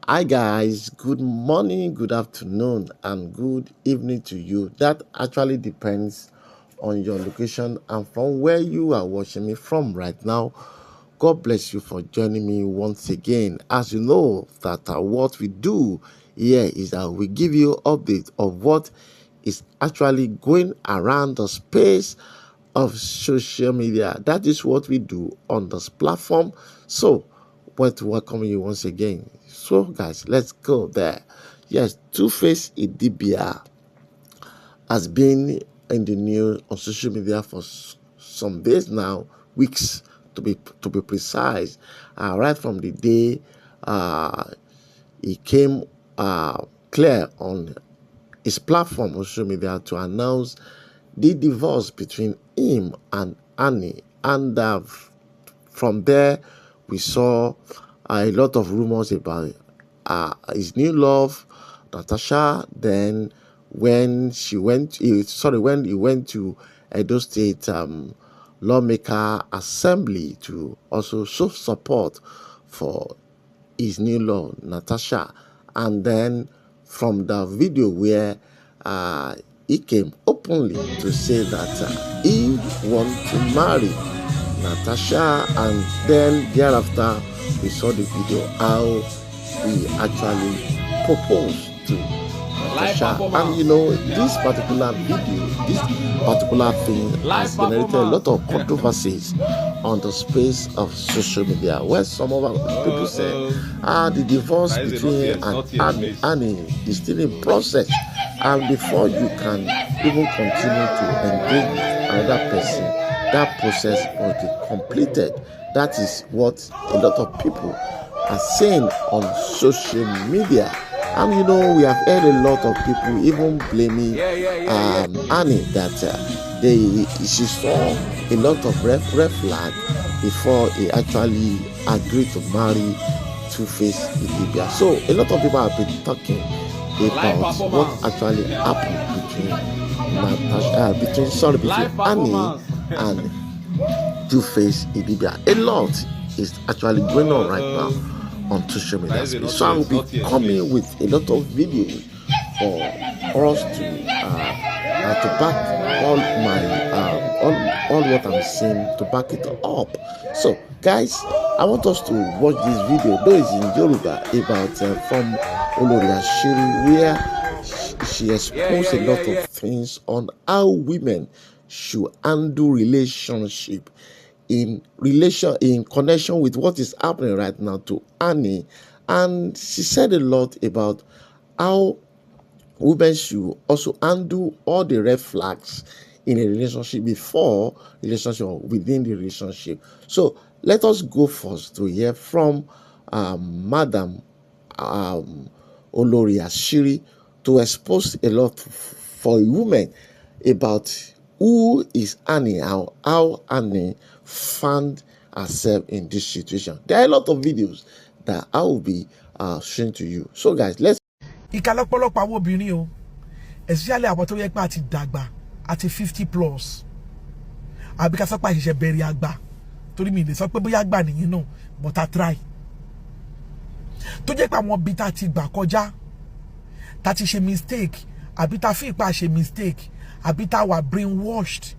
Hi guys, good morning, good afternoon, and good evening to you. That actually depends on your location and from where you are watching me from right now. God bless you for joining me once again. As you know that what we do here is that we give you updates of what is actually going around the space of social media. That is what we do on this platform. So want to welcome you once again. So guys, let's go there. Yes, Tuface Idibia has been in the news on social media for some days now, weeks to be precise. Right from the day he came clear on his platform on social media to announce the divorce between him and Annie, and from there we saw a lot of rumors about his new love, Natasha. Then when when he went to Edo State lawmaker assembly to also show support for his new love, Natasha. And then from the video where he came openly to say that he wants to marry Natasha, and then thereafter we saw the video how he actually proposed to Natasha. And you know, this particular video, this particular thing has generated a lot of controversies on the space of social media, where some of our people say the divorce between Annie is still in process, and before you can even continue to engage with another person, that process must be completed. That is what a lot of people are saying on social media. And you know, we have heard a lot of people even blaming Annie that she saw a lot of red flag before he actually agreed to marry Tuface Idibia. So a lot of people have been talking about what actually happened between Annie and Tuface Idibia. A lot is actually going on right now on social media space. So I will be coming with a lot of videos for us to back all my all what I'm saying, to back it up. So guys, I want us to watch this video, though it's in Yoruba, about from Olori Ashiri, where she exposed a lot of things on how women should handle relationship in connection with what is happening right now to Annie. And she said a lot about how women should also handle all the red flags in a relationship, before relationship or within the relationship. So let us go first to hear from Madam Olori Ashiri to expose a lot for women about who is Annie, how Annie found herself in this situation. There are a lot of videos that I will be showing to you. So guys, let's. Ìkàlọ́pọ̀lọpọ̀ àwọn obìnrin o, especially àwọn tó yẹ pé àti dàgbà àti 50 plus. Àbí ká sọ pé àṣìṣe bẹ̀rẹ̀ àgbà. Torí mi lè sọ pé bóyá àgbà nìyẹn náà, but I try. Tó jẹ́ pé àwọn bí tá ti gbà kọjá, tá ti ṣe mistake, àbí tá fi ipá ṣe mistake, àbí tá wà brainwashed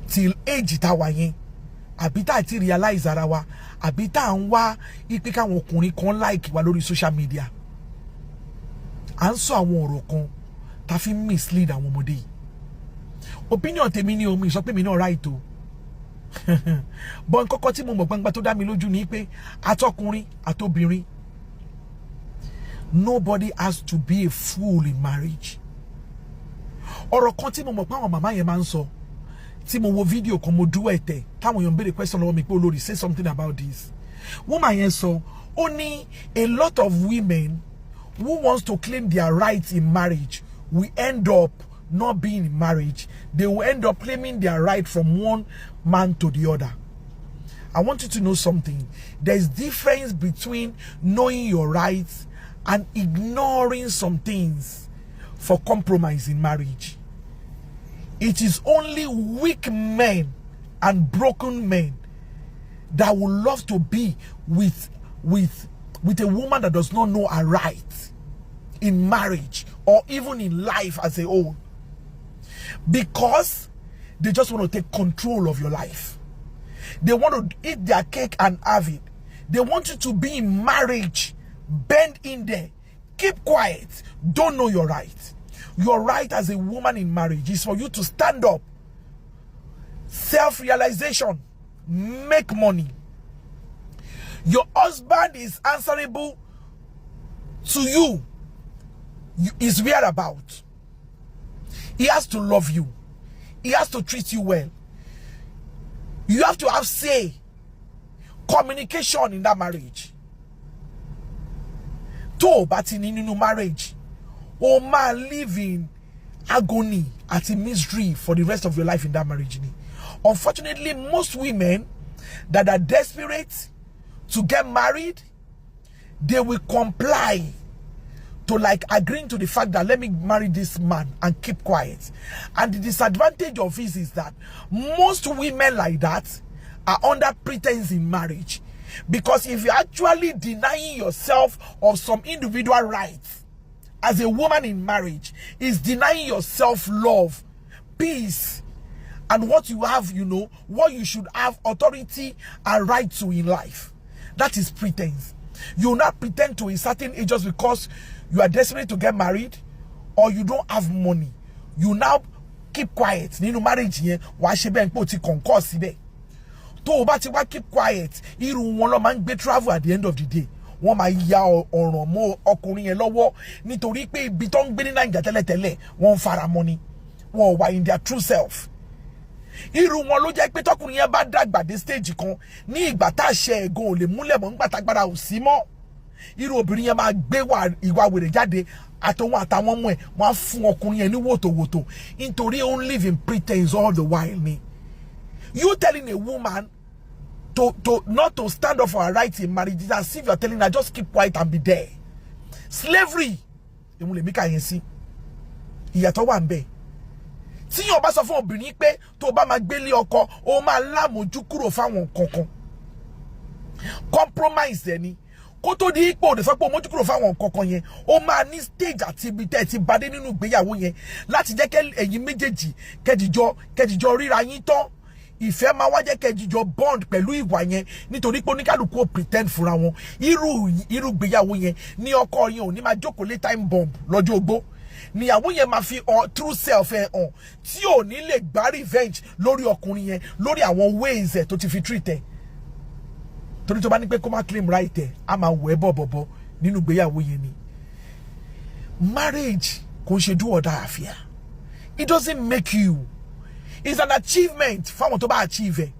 till age tá wà yẹn, àbí tá ti realize ara wa, àbí tá ń wá ipe káwọn ọkùnrin kan like wa lórí social media. À ń sọ àwọn ọ̀rọ̀ kan tá fi mislead àwọn ọmọdé yìí. Opinion tèmi ni o, mi sọ pé mi náà right o. But nǹkan kan tí mo mọ̀ gbangba tó dá mi lójú ni pé àtọkùnrin àtobìnrin, nobody has to be a fool in marriage. Ọ̀rọ̀ kan tí mo mọ̀ pé àwọn màmá yẹn máa ń sọ, tí mo wo video kan mo dúró ẹ̀tẹ̀ táwọn èèyàn béèrè question lọ́wọ́ mi pé Olórí, say something about this. Woman yẹn sọ, ó ní a lot of women who wants to claim their rights in marriage will end up not being in marriage. They will end up claiming their right from one man to the other. I want you to know something. There's difference between knowing your rights and ignoring some things for compromise in marriage. It is only weak men and broken men that will love to be with with a woman that does not know her right in marriage or even in life as a whole, because they just want to take control of your life. They want to eat their cake and have it. They want you to be in marriage, bend in there, keep quiet, don't know your right. Your right as a woman in marriage is for you to stand up, self-realization, make money. Your husband is answerable to you, his whereabouts. He has to love you. He has to treat you well. You have to have say, communication in that marriage. To but in marriage, o ma live in agony at a misery for the rest of your life in that marriage. Unfortunately, most women that are desperate to get married, they will comply to like agreeing to the fact that let me marry this man and keep quiet. And the disadvantage of this is that most women like that are under pretense in marriage, because if you're actually denying yourself of some individual rights as a woman in marriage, is denying yourself love, peace, and what you have, you know, what you should have authority and right to in life. That is pretense. You will not pretend to a certain age just because you are desperate to get married or you don't have money. You now keep quiet. Nínú marriage yẹn, wàá ṣe bẹ́ẹ̀ pé o ti concourse síbẹ̀. Tó o bá ti wá keep quiet, irú wọn ló máa ń gbé travel at the end of the day. Wọ́n máa ya ọ̀ràn mọ́ ọkùnrin yẹn lọ́wọ́ nítorí pé ibi tó ń gbé ní Naija tẹ́lẹ̀tẹ́lẹ̀ wọ́n ń fara mọ́ ni. Wọ́n wà in their true self. Irú wọn ló jẹ́ pé tọkùnrin yẹn bá dàgbà dé stage kan ní ìgbà tá a ṣe ẹ̀gàn ò lè múlẹ̀ mọ́ nígbà tágbára ò sí mọ́. Irú obìnrin yẹn máa gbé ìwà wèrè jáde àtòun àtàwọn ọmọ ẹ̀ wọ́n á fún ọkùnrin yẹn ní wòtòwòtò nítorí ó ń live in pretense all the while ni. You telling a woman to not to stand up for her rights in marriage is as if you're telling her just keep quiet and be there. Slavery. Èmi lè mí ká yẹn sí. Ìyàtọ̀ wà ń bẹ. Tí yóò bá sọ fún obìnrin pé tó bá máa gbélé ọkọ ó máa lámójú kúrò fáwọn kankan. Compromise ẹni. Kó tó di ipò òde sọ pé mójú kúrò fáwọn kankan yẹn, ó máa ní stage àti ibi tẹ́ ti bá dé nínú ìgbéyàwó yẹn láti jẹ́ kẹ́ ẹ̀yin méjèèjì kẹ́jìjọ ríra yín tán. Ìfẹ́ máa wá jẹ́ kẹ́jìjọ bond pẹ̀lú ìwà yẹn nítorí pé oníkálùkù ó pretend fúnra wọn. Irú ìgbéyàwó yẹn ní ọkọ yẹn ò ní máa jókòó lé time bomb lọ́jọ́ ogbó. Níyàwó yẹn máa fi true self ẹ̀ hàn tí ò ní lè gbá revenge lórí ọkùnrin yẹn lórí àwọn ways ẹ̀ tó ti fi treat ẹ̀. Torí tó bá ní pé kó má claim right ẹ̀ á máa wẹ̀ bọ̀bọ̀bọ̀ nínú ìgbéyàwó yẹn ni. Marriage kò ṣe do or die affair. It doesn't make you. It's an achievement fáwọn tó bá achieve ẹ̀.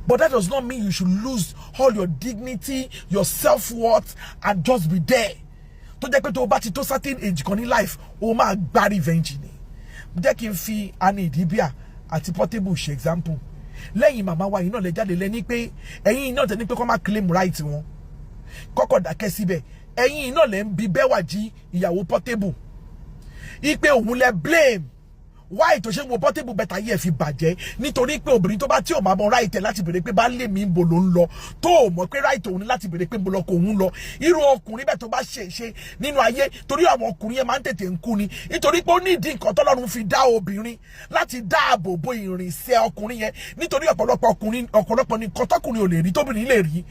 But that does not mean you should lose all your dignity, your self-worth, and just be there. Tó jẹ́ pé tó bá ti tó certain age kan ní life, ó máa gba revenge ni. Jẹ́ kí n fi Annie Idibia àti Portable ṣe example. Lẹ́yìn màmá wa yìí náà lè jáde lẹ́ni pé ẹ̀yin náà tẹ̀ ní pé kó má claim right wọn. Kọ́kọ́ dákẹ́ síbẹ̀. Ẹ̀yin náà lè ń bi Bẹ́wàjí ìyàwó Portable. Ipe òun lẹ blame. Why tó ṣe wo Portable better yẹ fi bàjẹ́ nítorí pé obìnrin tó bá tí ò máa mọ right láti béèrè pé bá lè mí ń bo ló ń lọ tó ò mọ̀ pé right òun ní láti béèrè pé ń bo lọ kò ń lọ irú ọkùnrin bẹ́ẹ̀ tó bá ṣe nínú ayé torí àwọn ọkùnrin yẹn máa ń tètè ń kú ni nítorí pé ó ní ìdí nǹkan tọ́lọ́run fi dá obìnrin láti dáàbò bo ìrìnsẹ̀ ọkùnrin yẹn nítorí ọ̀pọ̀lọpọ̀ ní nǹkan tọkùnrin ò lè rí tóbìnrin lè rí.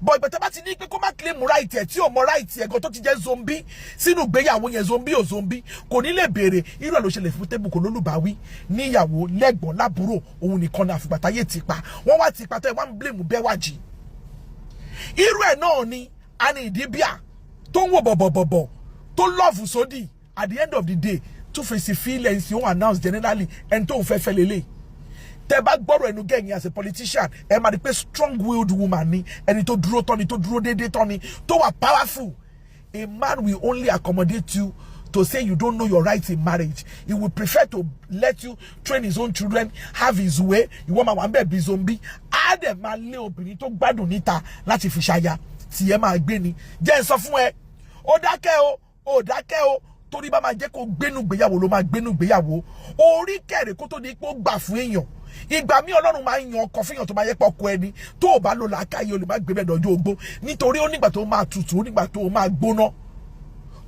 But ìgbà tó bá ti ní pé kó má claim right ẹ̀ tí ò mọ right ẹ̀ gan tó ti jẹ́ zombie sínú ìgbéyàwó yẹn zombie ò zombie kò ní lè béèrè irú ẹ̀ ló ṣẹlẹ̀ fún Portable kò lólùbáwí níyàwó lẹ́gbọ̀n lábúrò òun nìkan ní àfìgbàtáyé ti pa wọ́n wá ti pa tó ẹ̀ wọ́n ń blame Bẹ́wàjí. Irú ẹ̀ náà ni Annie Idibia tó ń wò bọ̀bọ̀bọ̀bọ̀ tó love sódì at the end of the day Tuface feelings yóò announce generally ẹni tó ń fẹ́ lélẹ̀. Tẹ́ bá gbọ́rọ̀ ẹnu gẹ̀yìn as a politician ẹ máa rí pé strong willed woman ni ẹni tó dúró tán ni tó dúró déédéé tán ni tó wà powerful. A man will only accommodate you to say you don't know your rights in marriage. He will prefer to let you train his own children, have his way. Ìwọ máa wà ń bẹ̀ bí zombie. Á dẹ̀ máa lé obìnrin tó gbádùn níta láti fi ṣaya tí ẹ máa gbé ni. Jẹ́ ń sọ fún ẹ, ó dákẹ́ o, torí bá máa jẹ́ kó gbénú gbéyàwó ló máa gbénú gbéyàwó. Orí kẹ̀rẹ̀ kó tó di pé ó gbà fún èèyàn. Ìgbà mi Ọlọ́run máa ń yan ọkọ fíyàn tó máa yẹ pé ọkọ ẹni tó ò bá lò làákàyè o lè má gbé bẹ́ẹ̀ dọjọ́ ogbó nítorí ó nígbà tó máa tutù ó nígbà tó máa gbóná.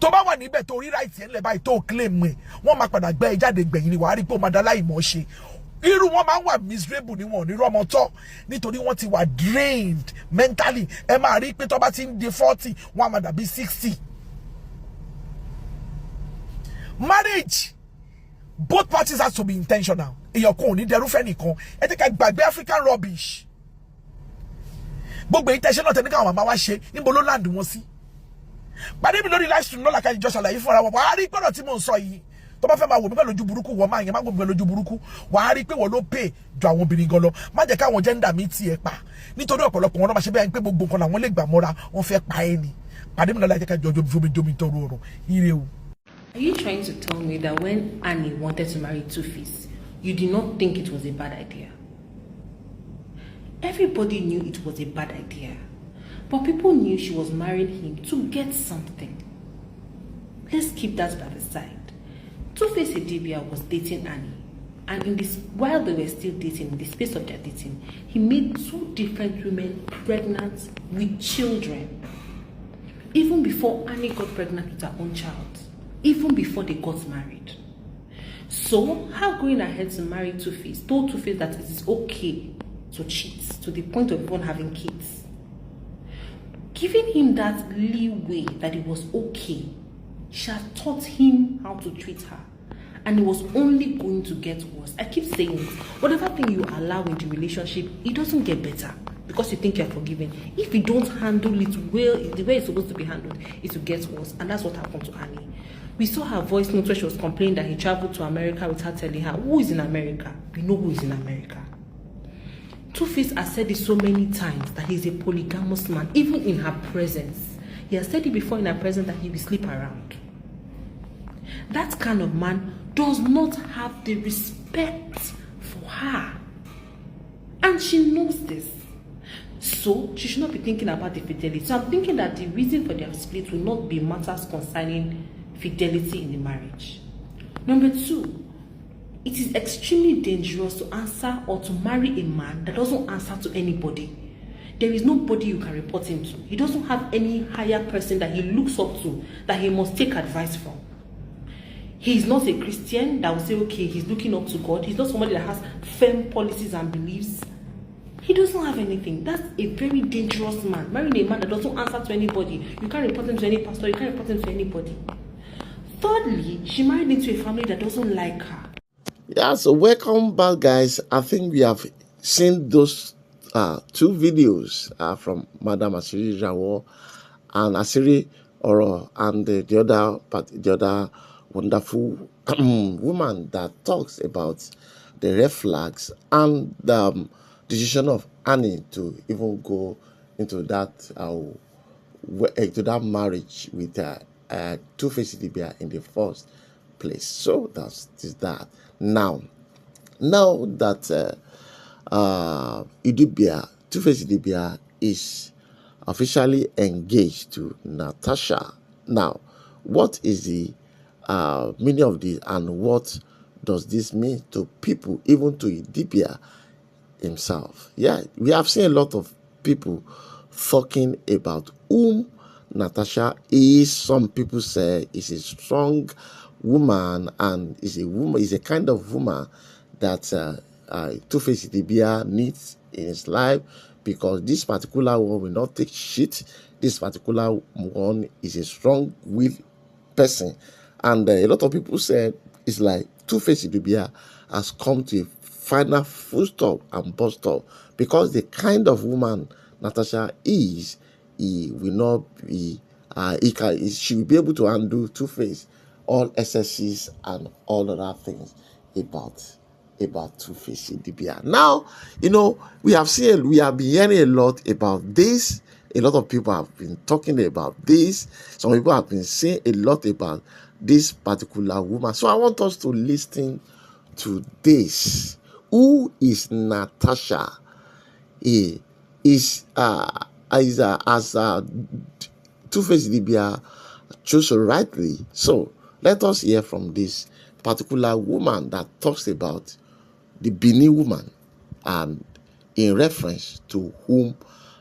Tó bá wà níbẹ̀ tó rí right yẹn lẹ̀ báyìí tó claim ẹ̀ wọ́n máa padà gbé ẹ jáde gbẹ̀yìn ni wàá rí pé ó máa dá láì mọ̀ ṣe. Irú wọn máa ń wà miserable ni wọn ò ní rọ́mọ tọ́ nítorí wọ́n ti wà drained mentally. Ẹ máa rí pé tó bá ti ń di 40 wọ́n á máa dàbí 60. Marriage, both parties has to be intentional. Èèyàn kò ní dẹrú fẹ́ nìkan. Ẹ jẹ́ ká gbàgbé African rubbish. Gbogbo intentional tẹ̀ ní káwọn màmá wa ṣe níbo ló land wọn sí. Pàdé mi lórí live stream lọ́la ká ìjọ ṣàlàyé fúnra wọn. Wàá rí gbọ́dọ̀ tí mò ń sọ yìí. Tó bá fẹ́ máa wò mí pẹ̀lú ojú burúkú wọ́n máa yẹn máa wò mí pẹ̀lú ojú burúkú. Wàá rí pé wọ́n ló pè ju àwọn obìnrin gan lọ. Má jẹ́ káwọn gender mi tiẹ̀ pa. Nítorí ọ̀pọ̀lọpọ̀ wọn náà máa ṣe bẹ́ẹ̀ pé gbogbo nǹkan làwọn lè gbà mọ́ra wọn fẹ́ pa ẹ́ ni. Pàdé mi lọ́la ẹ jẹ́ ká jọjọ́ fún mi tọrọ ọ̀rọ̀. Ire o. Are you trying to tell me that when Annie wanted to marry Tuface, you did not think it was a bad idea? Everybody knew it was a bad idea. But people knew she was marrying him to get something. Let's keep that by the side. Tuface Idibia was dating Annie. And while they were still dating, in the space of their dating, he made 2 different women pregnant with children. Even before Annie got pregnant with her own child. Even before they got married. So, how going ahead to marry Tuface told Tuface that it is okay to cheat to the point of even having kids? Giving him that leeway that it was okay, she had taught him how to treat her. And it was only going to get worse. I keep saying this. Whatever thing you allow in the relationship, it doesn't get better because you think you're forgiven. If you don't handle it well, the way it's supposed to be handled, it will get worse. And that's what happened to Annie. We saw her voice note where she was complaining that he traveled to America without telling her who is in America. We know who is in America. Tuface has said it so many times that he's a polygamous man, even in her presence. He has said it before in her presence that he will sleep around. That kind of man does not have the respect for her. And she knows this. So, she should not be thinking about the fidelity. So, I'm thinking that the reason for their split will not be matters concerning fidelity in the marriage. Number 2, it is extremely dangerous to answer or to marry a man that doesn't answer to anybody. There is nobody you can report him to. He doesn't have any higher person that he looks up to, that he must take advice from. He's not a Christian that will say, okay, he's looking up to God. He's not somebody that has firm policies and beliefs. He doesn't have anything. That's a very dangerous man. Marrying a man that doesn't answer to anybody. You can't report him to any pastor. You can't report him to anybody. Thirdly, she married into a family that doesn't like her. Yeah, so welcome back, guys. I think we have seen those 2 videos from Madam Asiri Jawo and Asiri Oro and the other wonderful woman that talks about the red flags and the decision of Annie to even go into that marriage with Tuface Idibia in the first place. So that's that. Now that Tuface Idibia is officially engaged to Natasha. Now, what is the meaning of this, and what does this mean to people, even to Idibia himself? Yeah, we have seen a lot of people talking about whom Natasha is. Some people say is a strong woman and is a kind of woman that Tuface Idibia needs in his life, because this particular one will not take shit. This particular one is a strong-willed person. And a lot of people said it's like Tuface Idibia has come to a final full stop and bus stop, because the kind of woman Natasha is, he will not be, she will be able to undo Tuface all excesses and all other things about Tuface Idibia. Now, we have been hearing a lot about this. A lot of people have been talking about this. Some people have been saying a lot about this particular woman. So I want us to listen to this. Who is Natasha? As Tuface Idibia chose rightly. So let us hear from this particular woman that talks about the Benin woman. and in reference to whom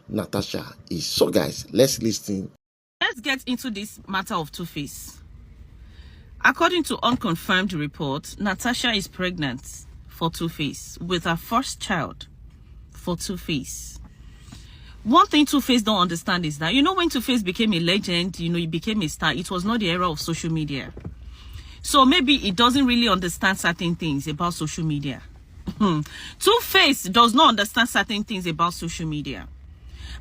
Natasha is. So guys, let's listen. Let's get into this matter of Tuface. According to unconfirmed reports, Natasha is pregnant for Tuface with her first child for Tuface. One thing Tuface don't understand is that, when Tuface became a legend, he became a star, it was not the era of social media. So maybe he doesn't really understand certain things about social media. Tuface does not understand certain things about social media.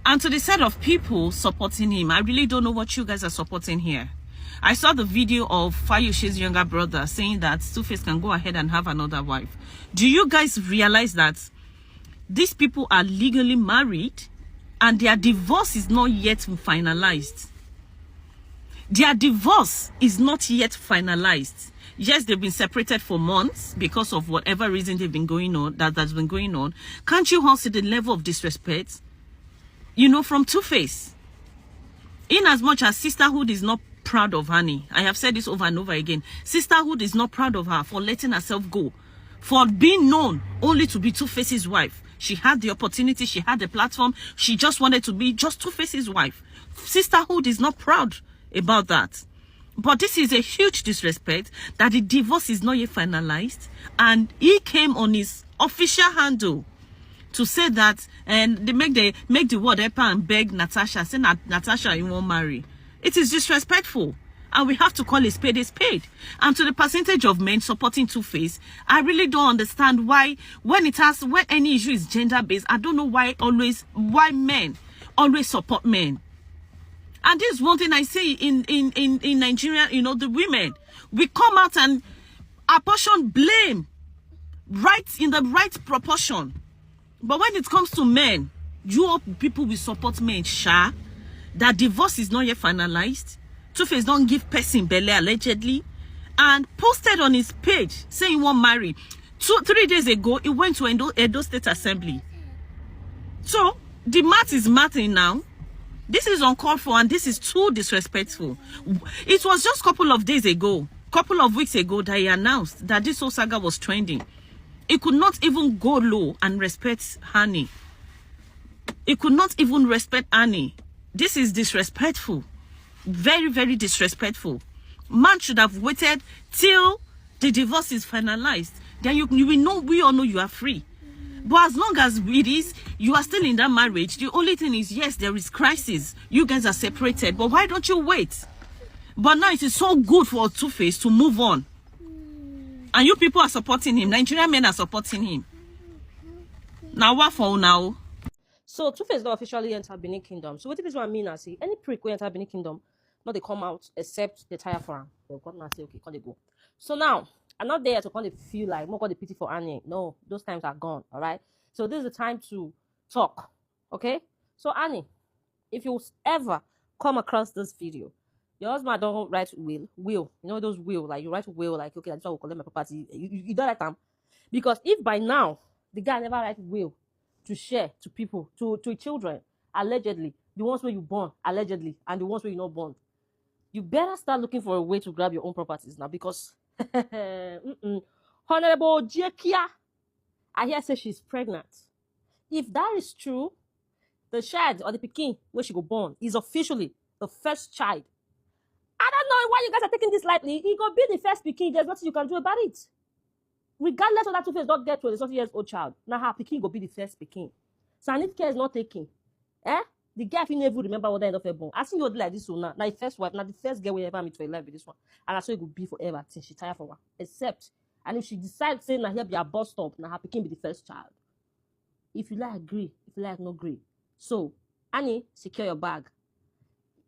And to the set of people supporting him, I really don't know what you guys are supporting here. I saw the video of Fayoshe's younger brother saying that Tuface can go ahead and have another wife. Do you guys realize that these people are legally married and their divorce is not yet finalized? Their divorce is not yet finalized. Yes, they've been separated for months because of whatever reason they've been going on, that's been going on. Can't you all see the level of disrespect, from Tuface? In as much as sisterhood is not proud of Honey, I have said this over and over again, sisterhood is not proud of her for letting herself go, for being known only to be Tuface's wife. She had the opportunity, she had the platform, she just wanted to be just Tuface's wife. Sisterhood is not proud about that. But this is a huge disrespect that the divorce is not yet finalized, and he came on his official handle to say that, and they make the word epa and beg Natasha, say Natasha, you won't marry. It is disrespectful, and we have to call a spade a spade. And to the percentage of men supporting Tuface, I really don't understand why when any issue is gender based, I don't know why men always support men. And this is one thing I say in Nigeria, the women, we come out and apportion blame right in the right proportion. But when it comes to men, you people will support men, that divorce is not yet finalized. Tuface don't give person belly allegedly, and posted on his page saying he won't marry. 3 days ago, he went to Edo State Assembly. So the math is mathing now. This is uncalled for, and this is too disrespectful. It was just a couple of weeks ago that he announced that this whole saga was trending. He could not even go low and respect Honey. He could not even respect Annie. This is disrespectful. Very, very disrespectful. Man should have waited till the divorce is finalized. Then we all know you are free. But as long as it is, you are still in that marriage, the only thing is, yes, there is crisis. You guys are separated, but why don't you wait? But now it is so good for Tuface to move on. And you people are supporting him. Nigerian men are supporting him. Now what for now? So Tuface not officially enter Benin Kingdom. So what is what I mean? I say any prick will enter Benin Kingdom, not they come out except they tire for him. They'll come and say, okay, can they go? So now I'm not there to kind of feel like more got the pity for Annie. No, those times are gone. All right. So this is the time to talk. Okay. So Annie, if you ever come across this video, your husband don't write will. Those will, like you write will, like okay, that's why I will collect my property. You don't like them. Because if by now the guy never write will to share to people, to children, allegedly, the ones where you born, allegedly, and the ones where you're not born, you better start looking for a way to grab your own properties now, because Honorable Jekia, I hear say she's pregnant. If that is true, the child or the pikin where she go born is officially the first child. I don't know why you guys are taking this lightly. He go be the first pikin. There's nothing you can do about it. Regardless of that Tuface don't get to a 30 years old child, now her pikin go be the first pikin. So I need care is not taking. The girl if you never remember what end of her born. I see you like this one now. Now the first wife, now the first girl we ever meet for her life with this one. And I saw it will be forever till she tire for her. Except, and if she decides say now here be a bus stop, now her pikin be the first child. If you like agree, if you like no agree. So, Annie, secure your bag.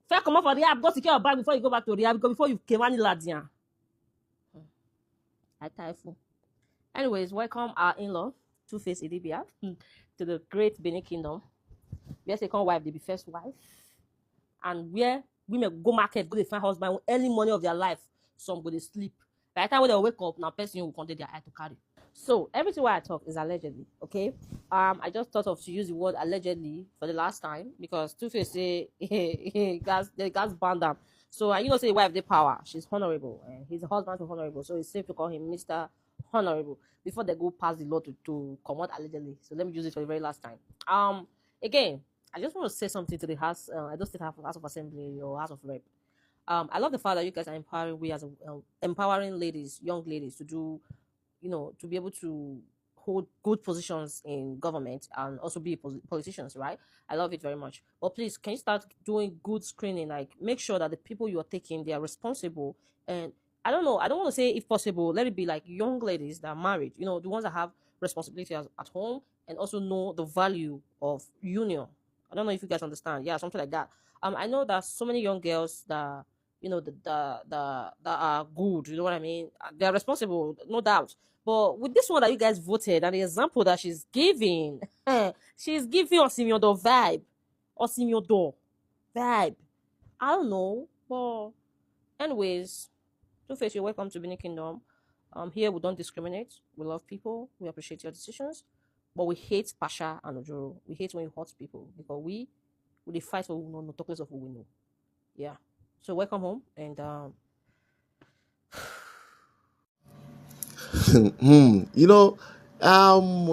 Fair come up for the app, go secure your bag before you go back to the app, because before you came any lads here. I typhoon. Anyways, welcome our in-law, Tuface Idibia, to the great Benin Kingdom. Where second wife, they be first wife. And where women go market, go to find husband early morning of their life, some go to sleep. By the time when they wake up, now person will contact their eye to carry. So everything why I talk is allegedly, okay? I just thought of to use the word allegedly for the last time because Tuface say the guys banned them. So say wife the power, she's honorable, and his husband is honorable, so it's safe to call him Mr. honorable before they go past the law to come out allegedly. So let me use it for the very last time. Again, I just want to say something to the House. I don't say House of Assembly or House of Rep. I love the fact that you guys are empowering empowering ladies, young ladies, to do, to be able to hold good positions in government and also be politicians, right? I love it very much. But please, can you start doing good screening? Like, make sure that the people you are taking, they are responsible. And I don't know, I don't want to say if possible, let it be like young ladies that are married, the ones that have responsibility at home and also know the value of union. I don't know if you guys understand. Yeah, something like that. I know that so many young girls that that are good, you know what I mean? They're responsible, no doubt. But with this one that you guys voted and the example that she's giving, she's giving Osimiodo vibe. Osimiodo vibe. I don't know. But anyways, Tuface, you're welcome to Benin Kingdom. Here we don't discriminate. We love people. We appreciate your decisions. But we hate Pasha and Ojoro. We hate when you hurt people. Because we fight for who we know, no talk less of who we know. Yeah. So welcome home and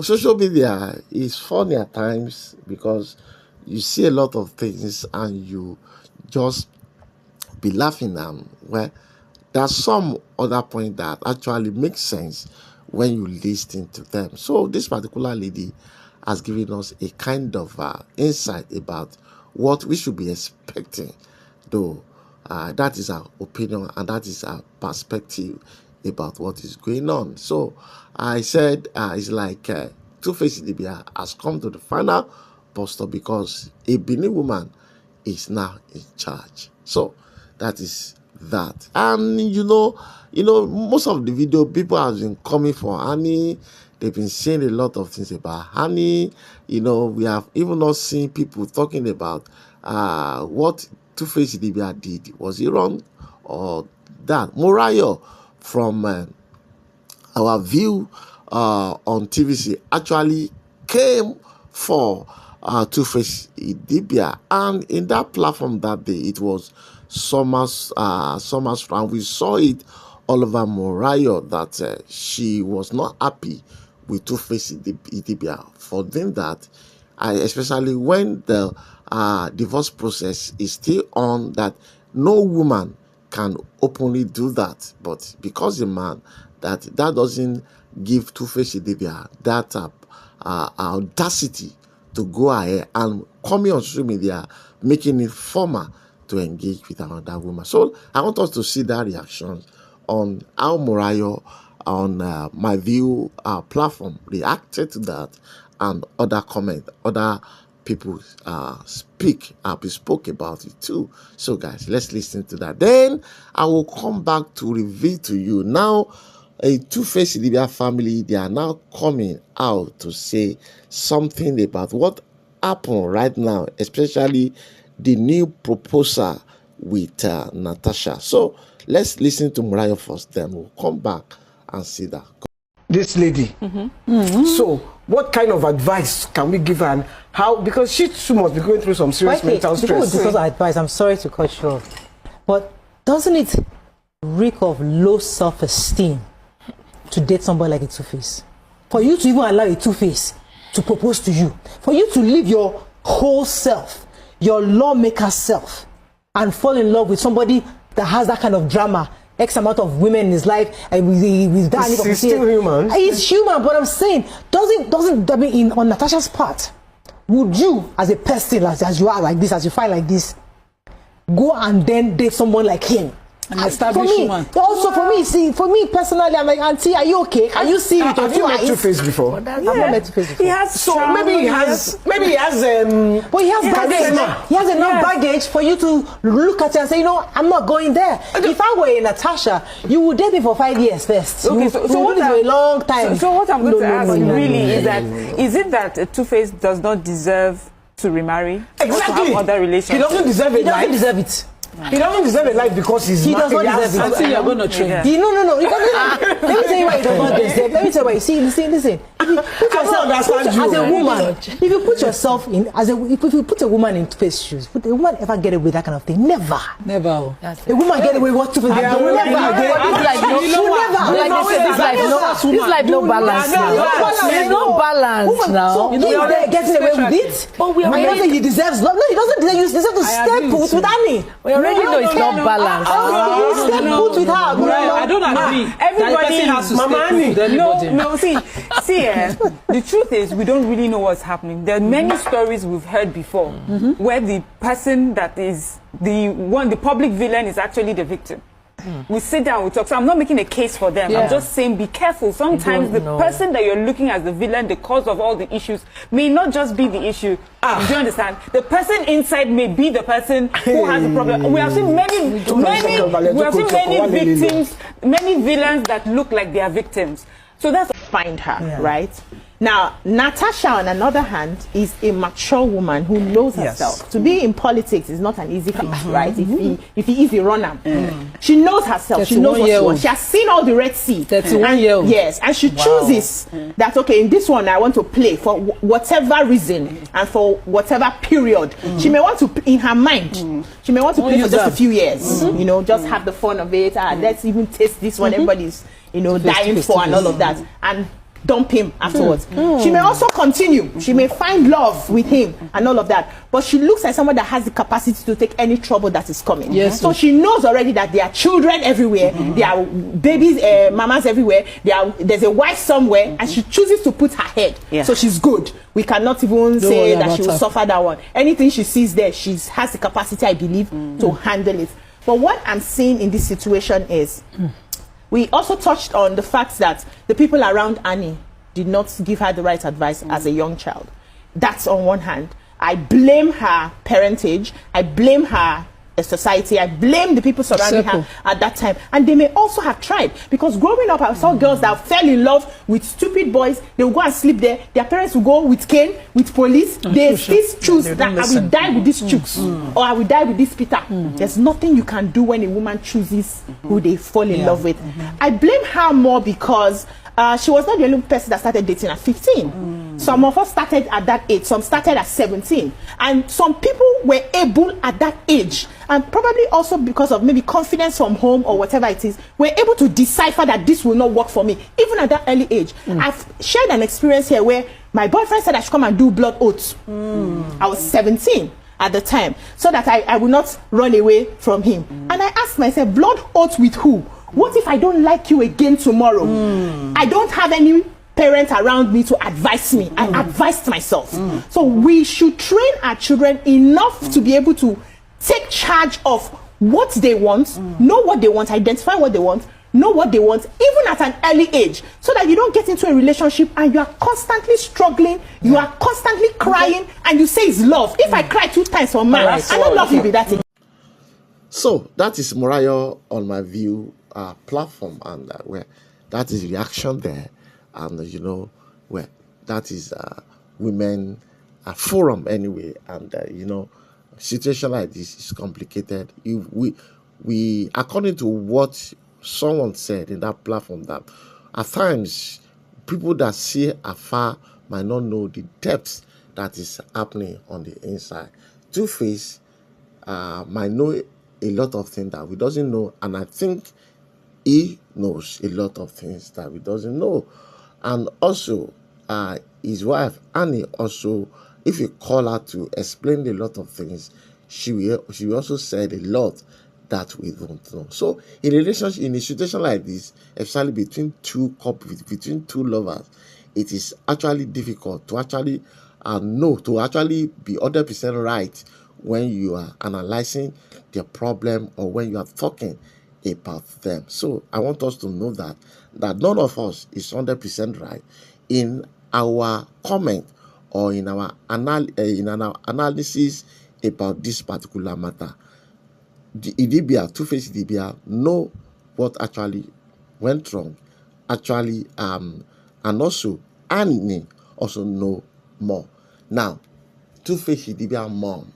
social media is funny at times because you see a lot of things and you just be laughing and well, there's some other point that actually makes sense when you listen to them. So this particular lady has given us a kind of insight about what we should be expecting, though that is our opinion and that is our perspective about what is going on. So I said it's like Tuface Idibia has come to the final bus stop because a Benin woman is now in charge. So that is that. And most of the video people have been coming for Annie. They've been saying a lot of things about Annie. We have even not seen people talking about what Tuface Idibia did. Was he wrong or that? Morayo from our view on TVC actually came for Tuface Idibia, and in that platform that day it was Summers round. We saw it all over Morayo that she was not happy with Tuface Idibia for doing that, especially when the divorce process is still on, that no woman can openly do that. But because the man, that doesn't give Tuface Idibia that audacity to go ahead and coming on social media, making it formal to engage with another woman. So I want us to see that reaction on how Morayo on my view platform reacted to that, and other comment, other people spoke about it too. So guys, let's listen to that. Then I will come back to reveal to you now a Tuface Idibia family. They are now coming out to say something about what happened right now, especially the new proposal with Natasha. So let's listen to Morayo first, then we'll come back and see that. This lady. So what kind of advice can we give her, and how, because she too must be going through some serious mental stress. Because of advice, I'm sorry to cut you off, but doesn't it reek of low self-esteem to date somebody like a Tuface? For you to even allow a Tuface to propose to you, for you to leave your whole self, your lawmaker self, and fall in love with somebody that has that kind of drama, X amount of women in his life, and with that. He's still human. He's human, but I'm saying, doesn't that mean on Natasha's part, would you, as a person, as you are like this, as you find like this, go and then date someone like him? An established woman. Also, for me personally, I'm like, Auntie, are you okay? Can you see it? Have you met Tuface before? I've not met Tuface before. He has, so maybe he has but he has baggage. He has enough baggage for you to look at it and say, I'm not going there. If I were a Natasha, you would date me for 5 years first. Okay, so what for a long time. So what I'm going to ask is it that Tuface does not deserve to remarry? Exactly. Or to have other relations? He doesn't deserve it. He doesn't deserve it. He doesn't deserve a life because he does not deserve it. Until you're going to train. No. Let me tell you why he does not deserve. Let me tell you why. Listen. If you put yourself as a woman, if you put yourself in if you put a woman in Tuface's shoes, would a woman ever get away with that kind of thing? Never. Never. A woman get away with what Tuface? Never. life no balance now. There's no balance now. So you know you're getting away with it. But we already know he deserves love. No, he doesn't deserve. You deserve to stay put with Annie. We already know it's not balanced. Stay put with her. I don't agree. Everybody has to Mama Annie. No. See. The truth is, we don't really know what's happening. There are many stories we've heard before where the person that is the public villain is actually the victim. We sit down, we talk. So I'm not making a case for them. I'm just saying be careful. Sometimes the person that you're looking as the villain, the cause of all the issues, may not just be the issue. Do you understand? The person inside may be the person who has the problem. We have seen many victims, many villains that look like they are victims. So that's find her, right? Now, Natasha, on another hand, is a mature woman who knows herself. To be in politics is not an easy feat, right? If he is a runner. She knows herself. She knows what she wants. She has seen all the Red Sea. 31-year-old. Yes, and she chooses that, okay, in this one, I want to play for whatever reason and for whatever period. She may want to, in her mind, she may want to play for just a few years, you know, just have the fun of it. Let's even taste this one. Everybody's, you know, dying for and all of that. And dump him afterwards. She may also continue. She may find love with him and all of that. But she looks like someone that has the capacity to take any trouble that is coming. So she knows already that there are children everywhere. There are babies, mamas everywhere. There's a wife somewhere. And she chooses to put her head. So she's good. We cannot even say that she will suffer that one. Anything she sees there, she has the capacity, I believe, to handle it. But what I'm seeing in this situation is, we also touched on the fact that the people around Annie did not give her the right advice as a young child. That's on one hand. I blame her parentage. I blame her society. I blame the people surrounding her at that time. And they may also have tried. Because growing up, I saw girls that fell in love with stupid boys. They will go and sleep there. Their parents will go with cane, with police. They still choose that I will die with these chooks. Or I will die with this Peter. There's nothing you can do when a woman chooses who they fall in love with. I blame her more because she was not the only person that started dating at 15. Some of us started at that age. Some started at 17. And some people were able at that age, and probably also because of maybe confidence from home or whatever it is, were able to decipher that this will not work for me, even at that early age. I've shared an experience here where my boyfriend said I should come and do blood oaths. I was 17 at the time, so that I would not run away from him. And I asked myself, blood oaths with who? What if I don't like you again tomorrow? I don't have any parent around me to advise me. I advised myself. So we should train our children enough to be able to take charge of what they want, know what they want, identify what they want, know what they want, even at an early age, so that you don't get into a relationship and you are constantly struggling, you are constantly crying, and you say it's love. If I cry 2 times for man, I don't love you with that. So that is Morayo on my view platform, and where that is reaction there, and you know where that is women forum anyway, and you know, situation like this is complicated. If we according to what someone said in that platform, that at times people that see afar might not know the depth that is happening on the inside. Tuface might know a lot of things that we doesn't know, and I think he knows a lot of things that we doesn't know. And also his wife Annie, also, if you call her to explain a lot of things, she will also said a lot that we don't know. So in a relationship, in a situation like this, especially between two couples, between two lovers, it is actually difficult to actually know, to actually be 100% right when you are analyzing the problem or when you are talking about them. So I want us to know that none of us is 100% right in our comment or in our analysis about this particular matter. The Idibia, Tuface Idibia, know what actually went wrong, actually, and also Annie also know more. Now, Tuface Idibia mom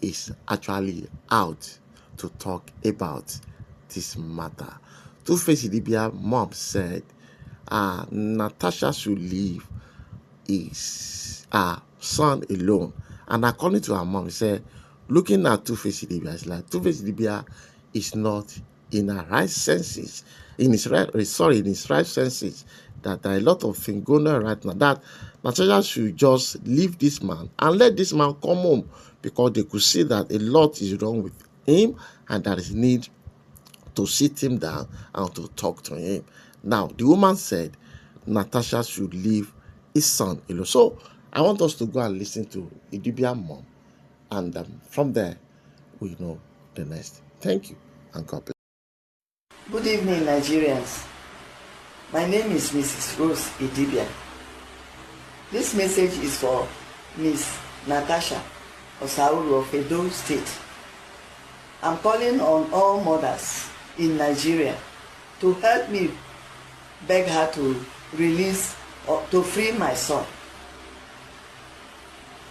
is actually out to talk about this matter. Tuface Idibia mom said Natasha should leave his son alone. And according to her mom, said, looking at Tuface Idibia, it's like Tuface Idibia is not in her right senses. in his right senses, that there are a lot of things going on right now, that Natasha should just leave this man and let this man come home, because they could see that a lot is wrong with him and there is need to sit him down and to talk to him. Now, the woman said Natasha should leave his son alone. So I want us to go and listen to Idibia mom, and from there we know the next. Thank you and God bless. Good evening, Nigerians. My name is Mrs. Rose Idibia. This message is for Miss Natasha Osauru of Edo State. I'm calling on all mothers in Nigeria to help me beg her to release or to free my son.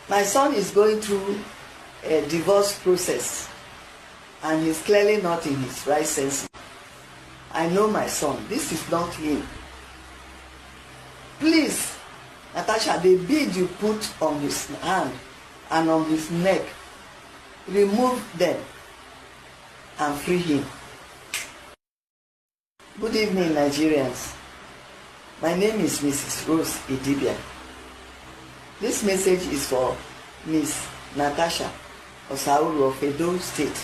My son is going through a divorce process and he's clearly not in his right senses. I know my son. This is not him. Please, Natasha, the bead you put on his hand and on his neck, remove them and free him. Good evening, Nigerians. My name is Mrs. Rose Idibia. This message is for Miss Natasha Osauru of Edo State.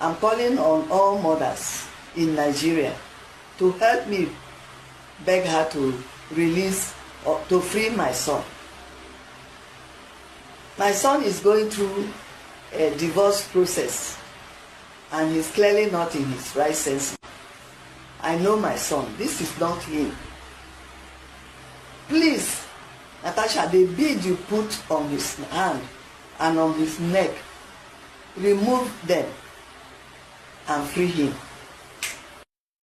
I'm calling on all mothers in Nigeria to help me beg her to release or to free my son. My son is going through a divorce process and he's clearly not in his right senses. I know my son. This is not him. Please, Natasha, the bead you put on his hand and on his neck, remove them and free him.